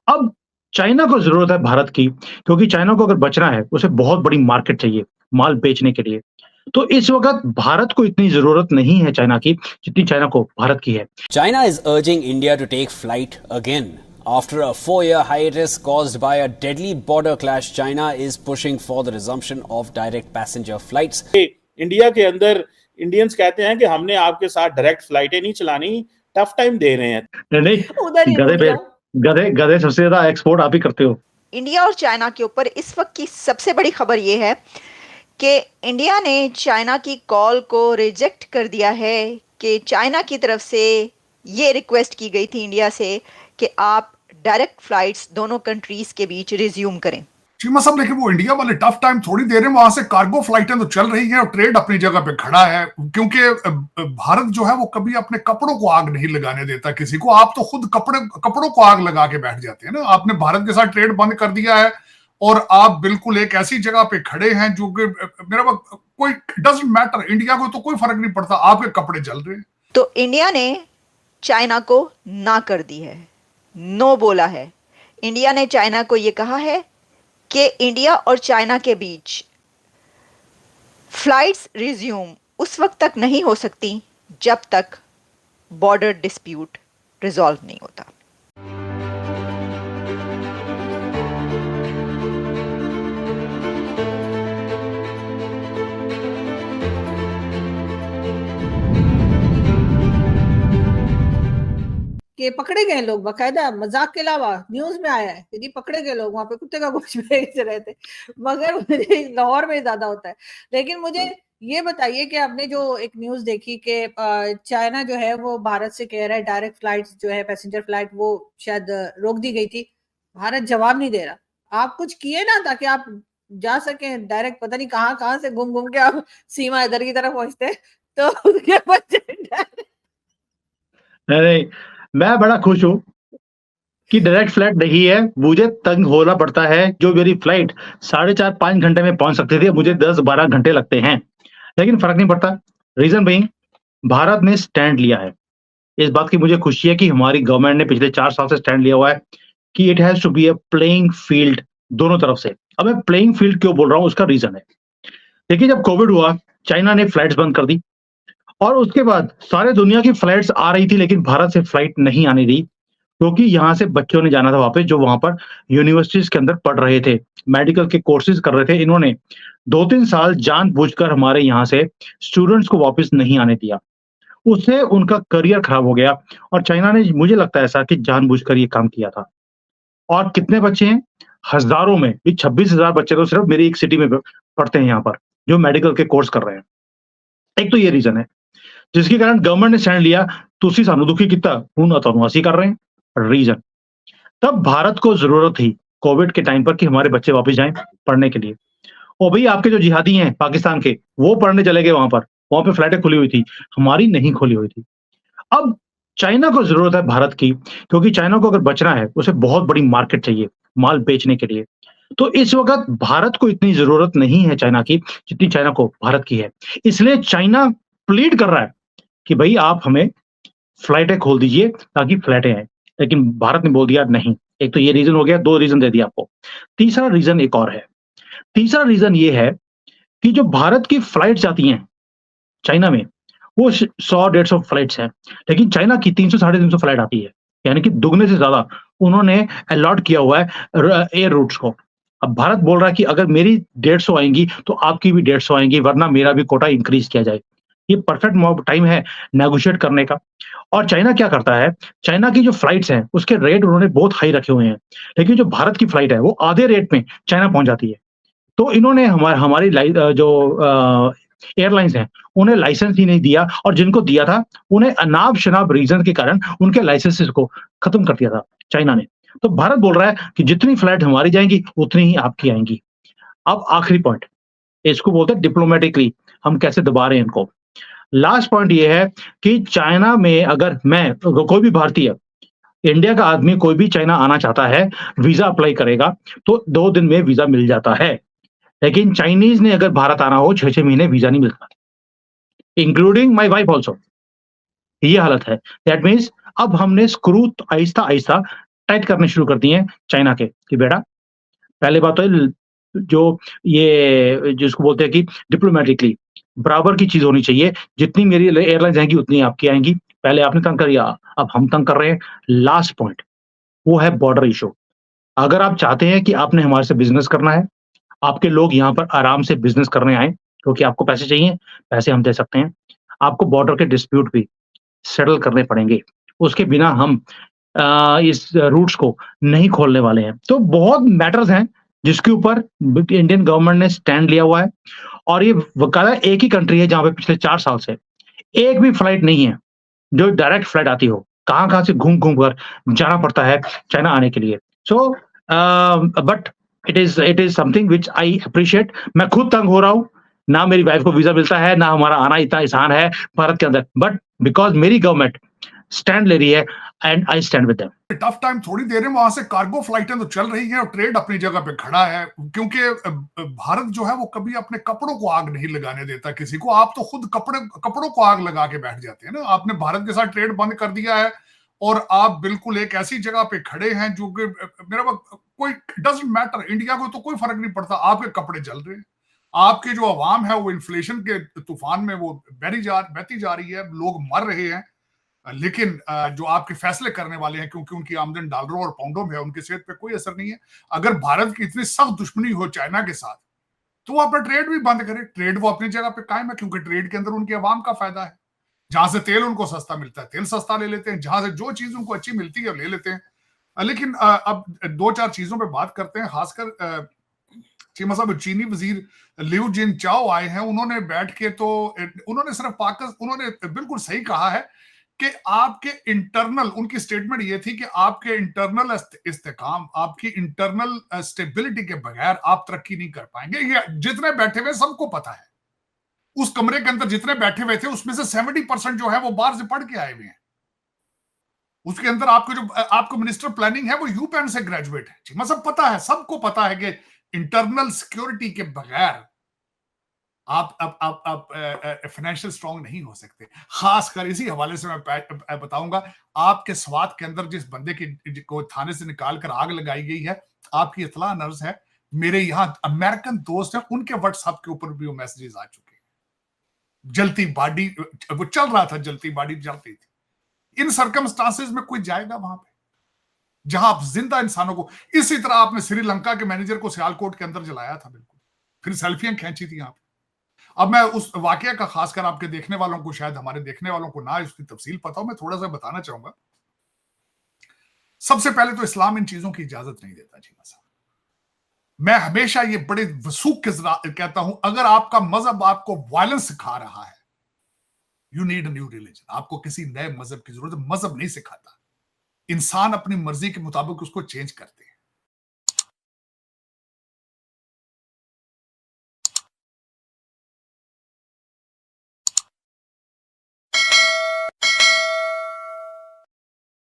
अब चाइना को ज़रूरत है भारत की, क्योंकि चाइना को अगर बचना है, उसे बहुत बड़ी मार्केट चाहिए, माल बेचने के लिए। तो इस वक़्त भारत को इतनी ज़रूरत नहीं है चाइना की, जितनी चाइना को भारत की है। China is urging India to take flight again. After a 4-year hiatus caused by a deadly border clash, China is pushing for the resumption of direct passenger flights. India के अंदर Indians कहते हैं कि हमने आपके साथ डायरेक्ट फ्लाइटें नहीं चलानी, टफ टाइम दे रहे हैं। नहीं, उधर ही गधे रुक पे जाओ। गधे गधे सबसे ज़्यादा एक्सपोर्ट आप ही करते हो। इंडिया और चाइना के ऊपर इस वक्त की सबसे बड़ी खबर ये है कि इंडिया ने चाइना की कॉल को रिजेक्ट कर दिया है कि चाइना की तरफ से ये रिक्वेस्ट की गई थी इंडिया से कि आप डायरेक्ट फ्लाइट्स दोनों कंट्रीज के बीच रिज्यूम करें। चीमा साहब, लेकिन वो इंडिया वाले टफ टाइम थोड़ी दे रहे हैं। वहां से कार्गो फ्लाइटें तो चल रही हैं और ट्रेड अपनी जगह पे खड़ा है, क्योंकि भारत जो है वो कभी अपने कपड़ों को आग नहीं लगाने देता किसी को। आप तो खुद कपड़ों को आग लगा के बैठ जाते हैं ना। आपने भारत के साथ ट्रेड बंद कर दिया है और आप बिल्कुल एक ऐसी जगह पे खड़े हैं जो कि मेरा कोई डजंट मैटर, इंडिया को तो कोई फर्क नहीं पड़ता, आपके कपड़े जल रहे हैं। तो इंडिया ने चाइना को ना कर दी है, नो बोला है। इंडिया ने चाइना को यह कहा है कि इंडिया और चाइना के बीच फ्लाइट्स रिज्यूम उस वक्त तक नहीं हो सकती जब तक बॉर्डर डिस्प्यूट रिजॉल्व नहीं होता। कि पकड़े गए लोग, बाकायदा मजाक के अलावा न्यूज में आया है कि पकड़े गए लोग वहां पे कुत्ते का गोश्त बेच रहे थे। मगर मुझे लाहौर में ज्यादा होता है। लेकिन मुझे ये बताइए कि आपने जो एक न्यूज देखी कि चाइना जो है वो भारत से कह रहा है डायरेक्ट फ्लाइट्स जो है पैसेंजर फ्लाइट वो शायद रोक दी गई थी, भारत जवाब नहीं दे रहा। आप कुछ किए ना ताकि आप जा सके डायरेक्ट, पता नहीं कहाँ से घूम घूम के आप सीमा इधर की तरफ पहुंचते तो उसके अरे, मैं बड़ा खुश हूँ कि डायरेक्ट फ्लाइट नहीं है। मुझे तंग होना पड़ता है। जो मेरी फ्लाइट 4.5-5 घंटे में पहुंच सकती थी, मुझे 10-12 घंटे लगते हैं, लेकिन फर्क नहीं पड़ता। रीजन बीइंग, भारत ने स्टैंड लिया है। इस बात की मुझे खुशी है कि हमारी गवर्नमेंट ने पिछले 4 साल से स्टैंड लिया हुआ है कि it has to be a playing field दोनों तरफ से। अब मैं प्लेइंग फील्ड क्यों बोल रहा हूँ, उसका रीजन है। देखिए, जब कोविड हुआ, चाइना ने फ्लाइट्स बंद कर दी और उसके बाद सारे दुनिया की फ्लाइट्स आ रही थी, लेकिन भारत से फ्लाइट नहीं आने दी, क्योंकि यहाँ से बच्चों ने जाना था वापस, जो वहां पर यूनिवर्सिटीज के अंदर पढ़ रहे थे, मेडिकल के कोर्सेज कर रहे थे। इन्होंने 2-3 साल जानबूझकर हमारे यहाँ से स्टूडेंट्स को वापस नहीं आने दिया। उससे उनका करियर खराब हो गया और चाइना ने, मुझे लगता है ऐसा, कि जानबूझकर ये काम किया था। और कितने बच्चे हैं? हजारों में। ये 26,000 बच्चे तो सिर्फ मेरी एक सिटी में पढ़ते हैं यहाँ पर, जो मेडिकल के कोर्स कर रहे हैं। एक तो ये रीजन है जिसके कारण गवर्नमेंट ने स्टैंड लिया। तुसी सानू दुखी किता, हुण तुहानू असीं कर रहे हैं। रीजन, तब भारत को जरूरत थी कोविड के टाइम पर कि हमारे बच्चे वापस जाएं पढ़ने के लिए। और भाई, आपके जो जिहादी हैं पाकिस्तान के, वो पढ़ने चले गए वहां पे फ्लाइटें खुली हुई थी, हमारी नहीं खुली हुई थी। अब चाइना को जरूरत है भारत की, क्योंकि चाइना को अगर बचना है, उसे बहुत बड़ी मार्केट चाहिए माल बेचने के लिए। तो इस वक्त भारत को इतनी जरूरत नहीं है चाइना की, जितनी चाइना को भारत की है। इसलिए चाइना प्लीड कर रहा है कि भाई आप हमें फ्लाइटें खोल दीजिए ताकि फ्लाइटें आए, लेकिन भारत ने बोल दिया नहीं। एक तो ये रीजन हो गया, 2 रीजन दे दिया आपको। तीसरा रीजन एक और है। तीसरा रीजन ये है कि जो भारत की फ्लाइट जाती हैं चाइना में, वो 100-150 फ्लाइट्स हैं, लेकिन चाइना की 300-350 फ्लाइट आती है, यानी कि दुगने से ज्यादा उन्होंने अलॉट किया हुआ है एयर रूट्स को। अब भारत बोल रहा है कि अगर मेरी 150 आएंगी तो आपकी भी 150 आएंगी, वरना मेरा भी कोटा इंक्रीज किया जाए। ये परफेक्ट टाइम है नेगोशिएट करने का। और चाइना क्या करता है, चाइना की जो फ्लाइट्स हैं उसके रेट उन्होंने बहुत हाई रखे हुए हैं, लेकिन जो भारत की फ्लाइट है वो आधे रेट में चाइना पहुंच जाती है। तो इन्होंने हमारी जो एयरलाइंस हैं उन्हें लाइसेंस ही नहीं दिया, और जिनको दिया था उन्हें अनाप शनाप रीजन के कारण उनके लाइसेंसेस को खत्म कर दिया था चाइना ने। तो भारत बोल रहा है कि जितनी फ्लाइट हमारी जाएंगी उतनी ही आपकी आएंगी। अब आखिरी पॉइंट, इसको बोलते हैं डिप्लोमेटिकली हम कैसे दबा रहे हैं इनको। लास्ट पॉइंट ये है कि चाइना में अगर मैं, कोई भी भारतीय, इंडिया का आदमी कोई भी चाइना आना चाहता है, वीजा अप्लाई करेगा तो 2 दिन में वीजा मिल जाता है। लेकिन चाइनीज ने अगर भारत आना हो 6-6 महीने वीजा नहीं मिलता, इंक्लूडिंग माई वाइफ ऑल्सो। ये हालत है। दैट मीन्स अब हमने स्क्रू आहिस्ता आहिस्ता टाइट करने शुरू कर दिए हैं चाइना के कि बेटा पहले बात तो जो ये जिसको बोलते हैं कि डिप्लोमेटिकली बराबर की चीज होनी चाहिए। जितनी मेरी एयरलाइंस आएंगी उतनी आपकी आएंगी। पहले आपने तंग कर दिया, अब हम तंग कर रहे हैं। लास्ट पॉइंट वो है बॉर्डर इशू। अगर आप चाहते हैं कि आपने हमारे से बिजनेस करना है, आपके लोग यहाँ पर आराम से बिजनेस करने आए क्योंकि आपको पैसे चाहिए, पैसे हम दे सकते हैं। आपको बॉर्डर के डिस्प्यूट भी सेटल करने पड़ेंगे। उसके बिना हम इस रूट्स को नहीं खोलने वाले हैं। तो बहुत मैटर्स हैं जिसके ऊपर इंडियन गवर्नमेंट ने स्टैंड लिया हुआ है और ये वकाला एक ही कंट्री है जहाँ पे पिछले 4 साल से एक भी फ्लाइट नहीं है जो डायरेक्ट फ्लाइट आती हो। कहाँ-कहाँ से घूम-घूम कर जाना पड़ता है चाइना आने के लिए। So but it is something which I appreciate. मैं खुद तंग हो रहा हूँ। ना मेरी वाइफ को वीज़ा मिलता है, ना हमारा आना इतना आसान है भारत के अंदर। बट बिकॉज़ मेरी गवर्नमेंट स्टैंड ले रही है and I stand with them. Tough time थोड़ी दे रहे हैं, वहां से कार्गो फ्लाइटें तो चल रही हैं और ट्रेड अपनी जगह पे खड़ा है, क्योंकि भारत जो है वो कभी अपने कपड़ों को आग नहीं लगाने देता किसी को। आप तो खुद कपड़ों को आग लगा के बैठ जाते हैं ना। आपने भारत के साथ ट्रेड बंद कर दिया है और आप बिल्कुल एक ऐसी जगह पे खड़े हैं जो कि मेरा कोई डजंट मैटर, इंडिया को तो कोई फर्क नहीं पड़ता। आपके कपड़े जल रहे हैं, आपकी जो आवाम है वो इन्फ्लेशन के तूफान में वो बहती जा रही है, लोग मर रहे हैं। लेकिन जो आपके फैसले करने वाले हैं, क्योंकि उनकी आमदन डॉलरों और पाउंडों में है, उनकी सेहत पे कोई असर नहीं है। अगर भारत की इतनी सख्त दुश्मनी हो चाइना के साथ तो वो अपना ट्रेड भी बंद करे। ट्रेड वो अपनी जगह पे कायम है, क्योंकि ट्रेड के अंदर उनकी आवाम का फायदा है। जहां से तेल उनको सस्ता मिलता है तेल सस्ता ले लेते हैं, जहां से जो चीज उनको अच्छी मिलती है ले लेते हैं। लेकिन अब 2-4 चीजों पे बात करते हैं। खासकर चीमा साहब, चीनी वजीर लिऊ जिन चाओ आए हैं, उन्होंने बैठ के तो उन्होंने सिर्फ उन्होंने बिल्कुल सही कहा है कि आपके इंटरनल, उनकी स्टेटमेंट ये थी कि आपके इंटरनल इस्तेकाम, आपकी इंटरनल स्टेबिलिटी के बगैर आप तरक्की नहीं कर पाएंगे। ये जितने बैठे हुए सबको पता है। उस कमरे के अंदर जितने बैठे हुए थे उसमें से 70% जो है वो बाहर से पढ़ के आए हुए हैं। उसके अंदर आपको मिनिस्टर प्लानिंग है वो यूपेन से ग्रेजुएट है। मतलब पता है, सबको पता है कि इंटरनल सिक्योरिटी के बगैर आप फाइनेंशियल स्ट्रांग नहीं हो सकते। खासकर इसी हवाले से मैं बताऊंगा, आपके स्वात के अंदर जिस बंदे को थाने से निकाल कर आग लगाई गई है, आपकी इतला नर्ज है। मेरे यहां अमेरिकन दोस्त हैं, उनके व्हाट्सएप के ऊपर भी वो मैसेजेस आ चुके हैं। जलती बॉडी, वो चल रहा था, जलती बॉडी जलती थी। इन सर्कमस्टांसेस में कोई जाएगा वहां पे जहां आप जिंदा इंसानों को, इसी तरह आपने श्रीलंका के मैनेजर को सियालकोट के अंदर जलाया था, बिल्कुल, फिर सेल्फियां खींची थी यहां पे। अब मैं उस वाकया का, खासकर आपके देखने वालों को, शायद हमारे देखने वालों को ना उसकी तफसील पता हो, मैं थोड़ा सा बताना चाहूंगा। सबसे पहले तो इस्लाम इन चीजों की इजाजत नहीं देता जी। मैं हमेशा ये बड़े वसूख के साथ कहता हूं, अगर आपका मजहब आपको वायलेंस सिखा रहा है, you need a new religion. आपको किसी नए मजहब की जरूरत है। मजहब नहीं सिखाता, इंसान अपनी मर्जी के मुताबिक उसको चेंज करते हैं।